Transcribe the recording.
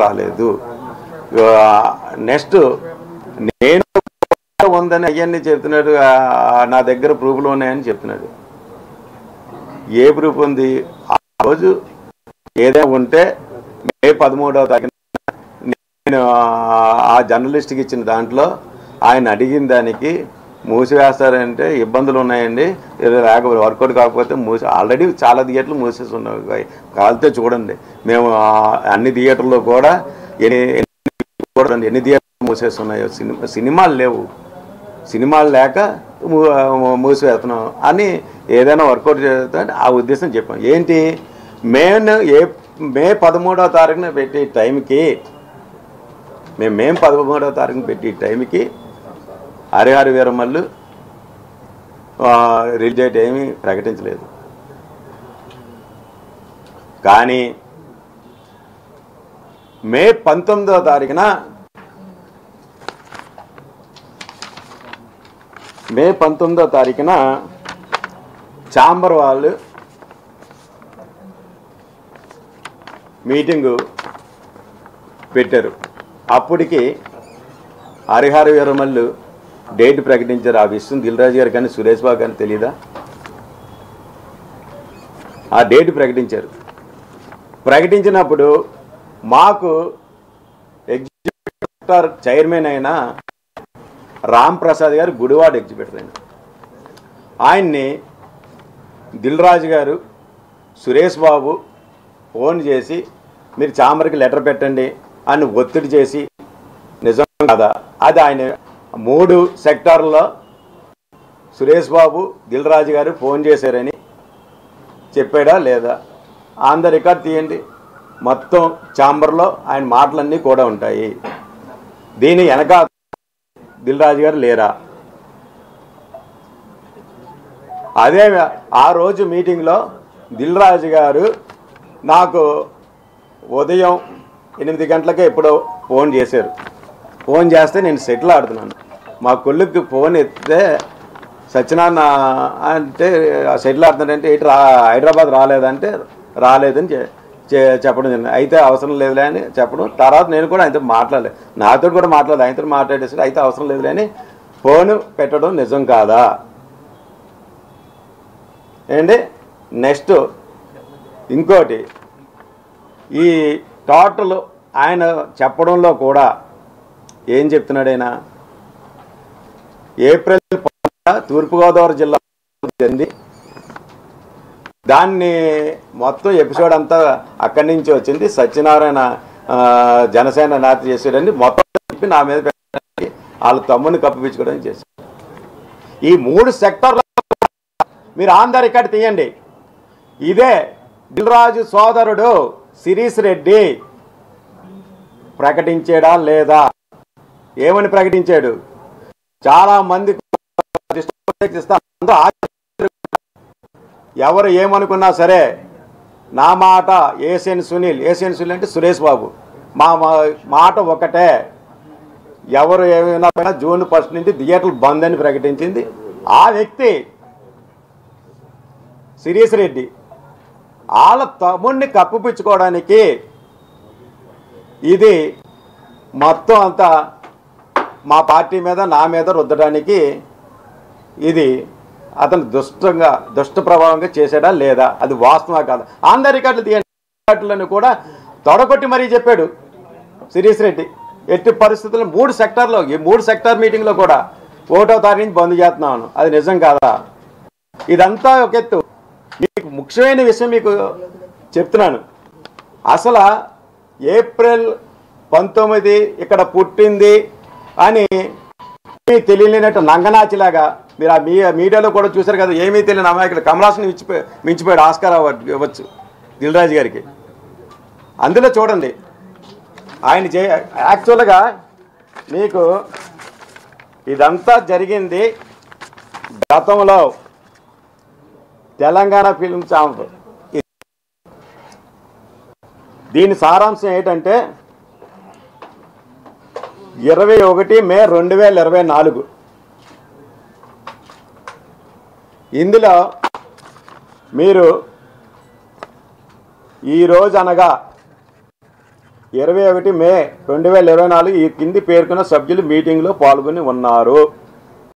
రాలేదు. నెక్స్ట్ నేను ఉందని అయ్యన్ని చెప్తున్నాడు, నా దగ్గర ప్రూఫ్లు ఉన్నాయని చెప్తున్నాడు. ఏ ప్రూఫ్ ఉంది? ఆ రోజు ఏదైనా ఉంటే మే 13వ తారీఖున నేను ఆ జర్నలిస్ట్కి ఇచ్చిన దాంట్లో ఆయన అడిగిన దానికి మూసివేస్తారంటే ఇబ్బందులు ఉన్నాయండి, లేకపోతే వర్కౌట్ కాకపోతే ఆల్రెడీ చాలా థియేటర్లు మూసేసి ఉన్నాయి. కాలితే చూడండి, మేము అన్ని థియేటర్లో కూడా ఎన్ని థియేటర్లు మూసేసి ఉన్నాయో. సినిమాలు లేవు, సినిమాలు లేక మూసివేస్తున్నాం అని ఏదైనా వర్కౌట్ చేస్తుంటే ఆ ఉద్దేశం చెప్పాం. ఏంటి, మే 13వ తారీఖున పెట్టే టైంకి మే 13వ తారీఖున పెట్టే టైంకి హరిహర వీరమల్లు రిలీజ్ డేట్ ఏమీ ప్రకటించలేదు. కానీ మే 19వ తారీఖున ఛాంబర్ వాళ్ళు మీటింగు పెట్టారు. అప్పటికి హరిహర వీరమల్లు డేట్ ప్రకటించారు. ఆ విషయం దిల్రాజు గారు కానీ సురేష్ బాబు కానీ తెలీదా? ఆ డేట్ ప్రకటించారు. ప్రకటించినప్పుడు మాకు ఎగ్జిక్యూటివ్ చైర్మన్ అయిన రామ్ ప్రసాద్ గారు గుడివాడ ఎగ్జిక్యూటివ్ అయిన ఆయన్ని దిల్రాజు గారు సురేష్ బాబు ఫోన్ చేసి మీరు ఛాంబర్కి లెటర్ పెట్టండి అని ఒత్తిడి చేసి, నిజం కదా అది ఆయన 3 సెక్టార్లలో సురేష్ బాబు దిల్రాజు గారు ఫోన్ చేశారని చెప్పాడా లేదా? ఆన్ ద రికార్డ్ తీయండి, మొత్తం ఛాంబర్లో ఆయన మాటలన్నీ కూడా ఉంటాయి. దీని వెనక దిల్రాజు గారు లేరా? అదే ఆ రోజు మీటింగ్లో దిల్రాజు గారు నాకు ఉదయం 8 గంటలకే ఎప్పుడో ఫోన్ చేశారు. ఫోన్ చేస్తే నేను సెటిల్ ఆడుతున్నాను. మా కొడుకు ఫోన్ ఎత్తితే సత్యనారాయణ అంటే సెటిల్ ఆడుతున్నాడంటే హైదరాబాద్ రాలేదంటే రాలేదని చెప్పడం జరిగింది. అయితే అవసరం లేదులే అని చెప్పడం. తర్వాత నేను కూడా ఆయనతో మాట్లాడలేదు, నాతో కూడా మాట్లాడలేదు, ఆయనతో మాట్లాడేసి అయితే అవసరం లేదులే అని ఫోన్ పెట్టడం నిజం కాదా ఏంటి? నెక్స్ట్ ఇంకోటి, ఈ టోటల్ ఆయన చెప్పడంలో కూడా ఏం చెప్తున్నాడు ఆయన? ఏప్రిల్ తూర్పుగోదావరి జిల్లా జరిగింది, దాన్ని మొత్తం ఎపిసోడ్ అంతా అక్కడి నుంచి వచ్చింది, సత్యనారాయణ జనసేన నేత చేసాడని మొత్తం చెప్పి నా మీద పెట్టడానికి వాళ్ళ తమ్ముని కప్పిపించుకోవడానికి చేశారు. ఈ 3 సెక్టార్ల మీరు ఆన్ ద రికార్డ్ తీయండి. ఇదే దిల్రాజు సోదరుడు శిరీష్ రెడ్డి ప్రకటించాడా లేదా? ఏమని ప్రకటించాడు? చాలా మంది ఎవరు ఏమనుకున్నా సరే నా మాట ఏసియన్ సునీల్ అంటే సురేష్ బాబు, మా మాట ఒకటే, ఎవరు ఏమైనా జూన్ 1 నుంచి థియేటర్లు బంద్ అని ప్రకటించింది ఆ వ్యక్తి శిరీష్ రెడ్డి. వాళ్ళ తమ్ముడిని కప్పిపుచ్చుకోవడానికి ఇది మొత్తం అంతా మా పార్టీ మీద నా మీద రుద్దడానికి ఇది అతను దుష్ట ప్రభావంగా చేశాడా లేదా? అది వాస్తవా కాదా? ఆన్ ద రికార్డులు తీయండి కూడా తొడగొట్టి మరీ చెప్పాడు శిరీష్ రెడ్డి. ఎట్టి పరిస్థితుల్లో 3 సెక్టార్లో ఈ 3 సెక్టార్ మీటింగ్లో కూడా 1వ తారీఖు నుంచి బంద్ చేస్తున్నాను, అది నిజం కాదా? ఇదంతా ఒక ఎత్తు. మీకు ముఖ్యమైన విషయం మీకు చెప్తున్నాను. అసలు ఏప్రిల్ 19 ఇక్కడ పుట్టింది అని తెలియలేనట్టు నంగనాచిలాగా మీరు ఆ మీడియాలో కూడా చూశారు కదా, ఏమీ తెలియని అమాయకులు కమలాసన్ మించిపోయాడు ఆస్కార్ అవార్డు ఇవ్వచ్చు దిల్రాజు గారికి. అందులో చూడండి ఆయన యాక్చువల్గా మీకు ఇదంతా జరిగింది గతంలో తెలంగాణ ఫిల్మ్ ఛాంబర్. దీని సారాంశం ఏంటంటే 21 మే 2024 ఇందులో మీరు ఈరోజు అనగా 21 మే 2024 ఈ కింది పేర్కొన్న సభ్యులు మీటింగ్లో పాల్గొని ఉన్నారు.